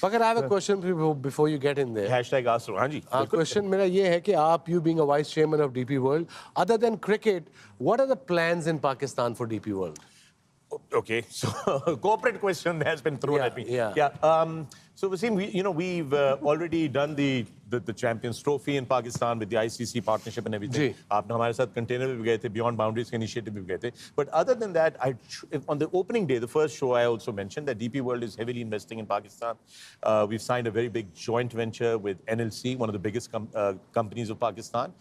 Agar I have a question before you get in there. Hashtag ask. हाँ जी. Question मेरा ये है कि आप, you being a vice chairman of DP World, other than cricket, what are the plans in Pakistan for DP World? Okay, so corporate question has been thrown at me. Yeah. So Wasim, we've already done the Champions Trophy in Pakistan with the ICC partnership and everything. आपने हमारे साथ container में भी गए थे, Beyond Boundaries initiative में भी गए थे. But other than that, on the opening day, the first show, I also mentioned that DP World is heavily investing in Pakistan. We've signed a very big joint venture with NLC, one of the biggest companies of Pakistan,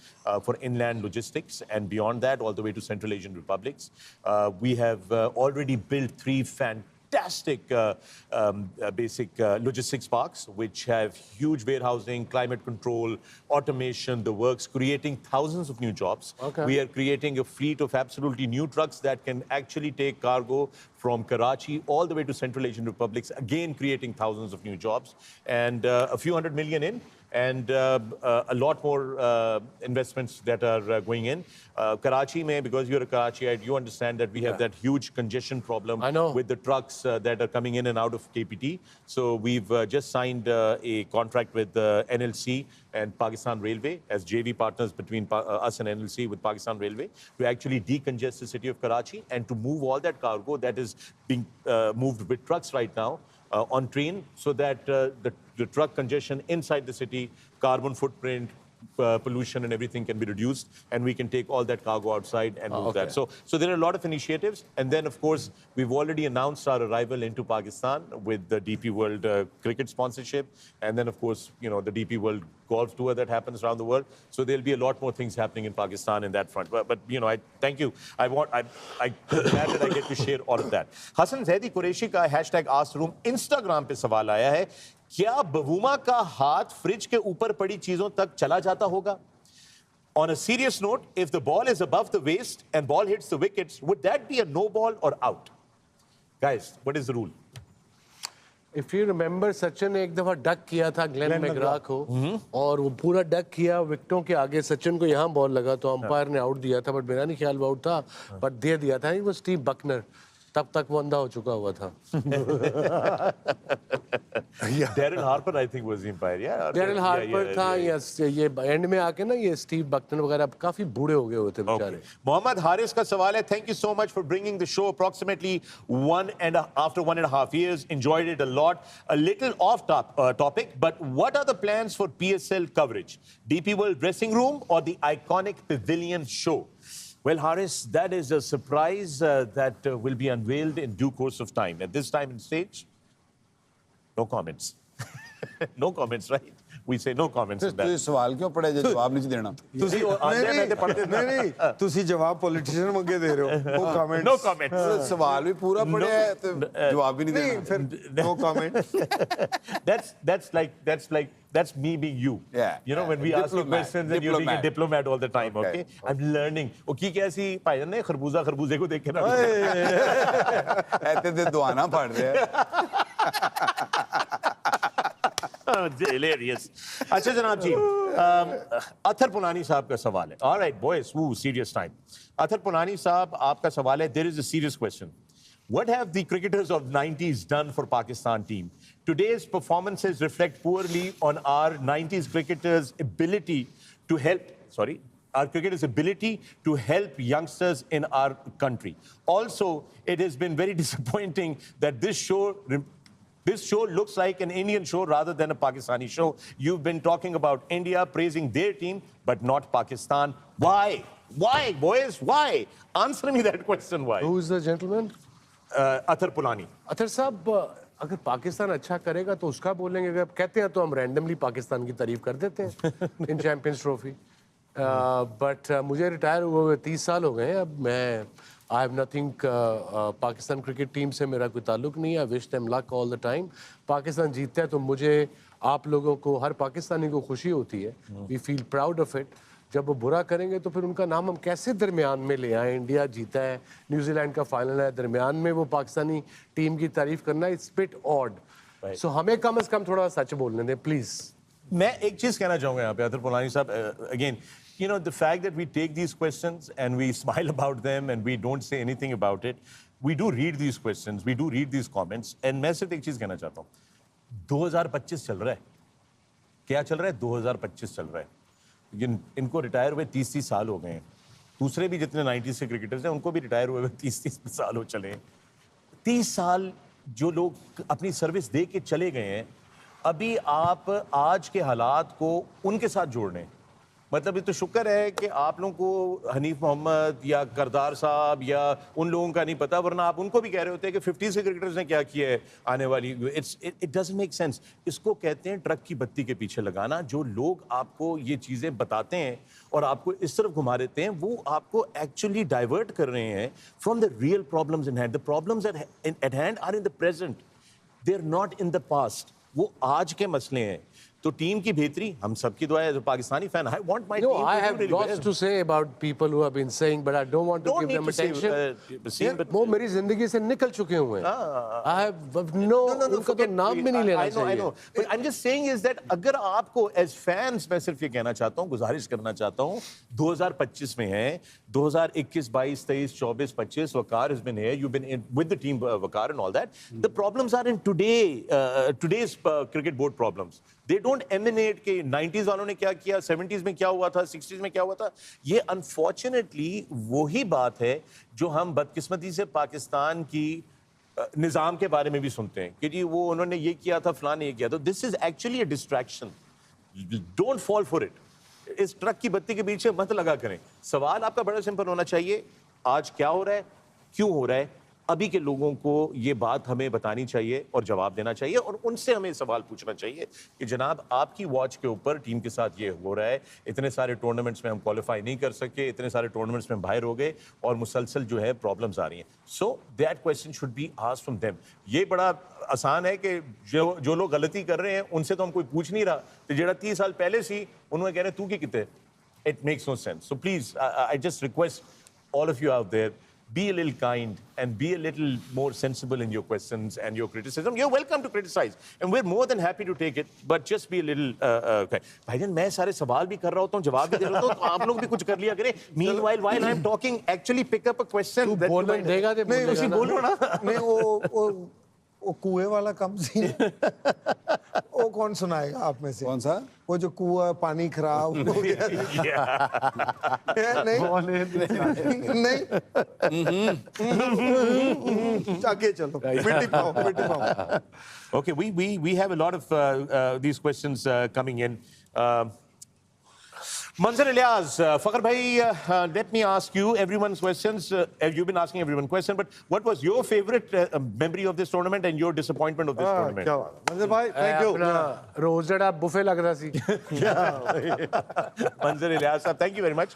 for inland logistics, and beyond that, all the way to Central Asian republics. We have already built 3 fantastic basic logistics parks, which have huge warehousing, climate control, automation, the works, creating thousands of new jobs. We are creating a fleet of absolutely new trucks that can actually take cargo from Karachi all the way to Central Asian republics, again creating thousands of new jobs, and a few $100 million in, and a lot more investments that are going in. Karachi mein, because you're a Karachiite, you understand that we have that huge congestion problem with the trucks that are coming in and out of KPT. So we've just signed a contract with NLC and Pakistan Railway as JV partners between us and NLC with Pakistan Railway to actually decongest the city of Karachi and to move all that cargo that is being moved with trucks right now on train, so that the truck congestion inside the city, carbon footprint, pollution and everything can be reduced, and we can take all that cargo outside and move that. So there are a lot of initiatives, and then of course we've already announced our arrival into Pakistan with the DP World cricket sponsorship, and then of course the DP World golf tour that happens around the world. So there'll be a lot more things happening in Pakistan in that front. But I thank you. I'm glad that I get to share all of that. Hassan Zaidi Qureshi का #AskRoom Instagram पे सवाल आया है, क्या Bavuma का हाथ fridge के ऊपर पड़ी चीजों तक चला जाता होगा? On a serious note, if the ball is above the waist and ball hits the wickets, would that be a no ball or out? Guys, what is the rule? If you remember, Sachin ने एक दफा duck किया था Glenn McGrath को, और वो पूरा duck किया विकेटों के आगे. सचिन को यहाँ बॉल लगा तो अंपायर ने आउट दिया था, बट मेरा नहीं ख्याल वो आउट था, बट दे दिया था. वो स्टीव बकनर, तब तक वो अंधा हो चुका हुआ था. Daryl Harper, I think, was the umpire. Yeah. Daryl Harper था. Yes, ये एंड में आके ना ये स्टीव बकनर वगैरह काफी बूढ़े हो गए होते बेचारे. मोहम्मद हारिस का सवाल है, thank you so much for bringing the show approximately after 1.5 years. Enjoyed it a lot. A little off topic, but what are the plans for PSL coverage? DP World dressing room or the iconic pavilion show? Well, Haris, that is a surprise that will be unveiled in due course of time. At this time and stage, no comments. No comments, right? We say no comments on that. ਤੁਸੀਂ ਸਵਾਲ ਕਿਉਂ ਪੜਿਆ ਜੇ ਜਵਾਬ ਨਹੀਂ ਦੇਣਾ? ਤੁਸੀਂ ਨਹੀਂ ਤੁਸੀਂ ਜਵਾਬ ਪੋਲੀਟੀਸ਼ੀਅਨ ਮੰਗੇ ਦੇ ਰਹੇ ਹੋ. No comments. No comments. ਸਵਾਲ ਵੀ ਪੂਰਾ ਪੜਿਆ ਤੇ ਜਵਾਬ ਵੀ ਨਹੀਂ ਦੇਣਾ. ਫਿਰ no comments. That's me being you. Yeah. When we ask you questions and you're being a diplomat all the time, okay? I'm learning. ਉਹ ਕੀ ਕਿਹਾ ਸੀ ਭਾਈਜਾਨ ਨੇ, ਖਰਬੂਜ਼ੇ को देख के ना. ਐਤੇ ਤੇ ਦੁਆਨਾ ਪੜ ਰਿਹਾ. Hilarious. अच्छा जनाब जी, अथर पुलानी साहब का सवाल है. All right, boys, serious time. Athar पुलानी साहब, आपका सवाल है. There is a serious question. What have the cricketers of 90s done for Pakistan team? Today's performances reflect poorly on our 90s cricketers' ability to help youngsters in our country. Also, it has been very disappointing that this show looks like an Indian show rather than a Pakistani show. You've been talking about India, praising their team, but not Pakistan. Why? Why, boys? Why? Answer me that question, why? Who is the gentleman? Athar Pulani. Athar साहब, अगर पाकिस्तान अच्छा करेगा तो उसका बोलेंगे. अगर कहते हैं तो हम रैंडमली पाकिस्तान की तारीफ कर देते हैं इन चैंपियंस ट्रॉफी. बट मुझे रिटायर हुए 30 साल हो गए. अब मैं I have nothing. Pakistan cricket team से मेरा कोई ताल्लुक नहीं है. I wish them luck all the time. Pakistan जीतता है तो मुझे, आप लोगों को, हर पाकिस्तानी को खुशी होती है. We feel proud of it. जब वो बुरा करेंगे तो फिर उनका नाम हम कैसे दरमियान में ले आए? इंडिया जीता है, न्यूजीलैंड का फाइनल है, दरमियान में वो पाकिस्तानी टीम की तारीफ करना, इट्स बिट ऑड. सो हमें कम से कम थोड़ा सच बोलने दें प्लीज. मैं एक चीज कहना चाहूंगा यहाँ पे अथर पुलानी साहब. Again, the fact that we take these questions and we smile about them and we don't say anything about it, we do read these questions, we do read these comments, and मैं सिर्फ एक चीज कहना चाहता हूँ. 2025 चल रहा है, क्या चल रहा है? 2025 चल रहा है। इनको रिटायर हुए 30 साल हो गए हैं। दूसरे भी जितने 90s के क्रिकेटर्स हैं उनको भी रिटायर हुए 30 साल हो चले हैं। 30 साल जो लोग अपनी सर्विस दे के चले गए हैं, अभी आप आज के हालात को उनके साथ जोड़ रहे हैं। मतलब ये तो शुक्र है कि आप लोगों को हनीफ मोहम्मद या करदार साहब या उन लोगों का नहीं पता, वरना आप उनको भी कह रहे होते हैं कि 50 के क्रिकेटर्स ने क्या किया है आने वाली। It doesn't make sense. इसको कहते हैं ट्रक की बत्ती के पीछे लगाना। जो लोग आपको ये चीज़ें बताते हैं और आपको इस तरफ घुमा देते हैं, वो आपको एक्चुअली डाइवर्ट कर रहे हैं from the real problems in hand. The problems at hand are in the present, they are not in the past. वो आज के मसले हैं। तो टीम की बेहतरी हम सबकी दुआ है। जो Pakistani fan, I want my No, team I to do have really lots well. to say about people who have been saying, but I don't want to Don't give need them to say, attention. Wasim, but- वो मेरी जिंदगी से निकल चुके हुए हैं। I have no, उनका तो forget- नाम भी नहीं लेना I चाहिए। know. But I'm just saying is that अगर आपको as fans, मैं सिर्फ ये कहना चाहता हूँ, गुजारिश करना चाहता हूँ, 2025 में है, 2021, 22, 23, 24, 25, Waqar has been here, you've been in with the team, Waqar and all that. The problems are in today's cricket board problems. They don't emanate के 90s वालों ने क्या किया, 70s में क्या हुआ था, 60s में क्या हुआ था। ये अनफॉर्चुनेटली वही बात है जो हम बदकिस्मती से पाकिस्तान की निज़ाम के बारे में भी सुनते हैं कि जी वो उन्होंने ये किया था, फलां ने ये किया था। This is actually a distraction. Don't fall for it. इस ट्रक की बत्ती के पीछे मत लगा करें। सवाल आपका बड़ा सिंपल होना चाहिए, आज क्या हो रहा है, क्यों हो रहा है। अभी के लोगों को ये बात हमें बतानी चाहिए और जवाब देना चाहिए, और उनसे हमें सवाल पूछना चाहिए कि जनाब आपकी वॉच के ऊपर टीम के साथ ये हो रहा है, इतने सारे टूर्नामेंट्स में हम क्वालिफाई नहीं कर सके, इतने सारे टूर्नामेंट्स में बाहर हो गए और मुसलसल जो है प्रॉब्लम्स आ रही हैं। So that question should be asked from them. ये बड़ा आसान है कि जो लोग गलती कर रहे हैं उनसे तो हम कोई पूछ नहीं रहा, तो जेड़ा 30 साल पहले सी उन्होंने कह रहे तू की किते। It makes no sense. So please I just request all of you out there, be a little kind and be a little more sensible in your questions and your criticism. You're welcome to criticize and we're more than happy to take it, but just be a little भाईजान मैं सारे सवाल भी कर रहा होता हूँ, जवाब भी दे रहा होता हूँ, तो आप लोग भी कुछ कर लिया करें। Meanwhile, while I'm talking, actually pick up a question that you might देगा दे नहीं, उसी बोल रहा ना। नहीं, वो कुएं वाला कम सी वो कौन सुनाएगा आप में से? कौन सा? वो जो कुआं पानी खराब हो गया। नहीं आगे चलो, मिट्टी पाओ। Okay, we have a lot of these questions coming in. Manzar Ilyas, Fakhar bhai, let me ask you everyone's questions. You've been asking everyone questions, but what was your favorite memory of this tournament and your disappointment of this tournament? क्या बात मंजर भाई, thank you. अपना रोज जड़ा buffet लग रहा सी। Manzar Ilyas, thank you very much.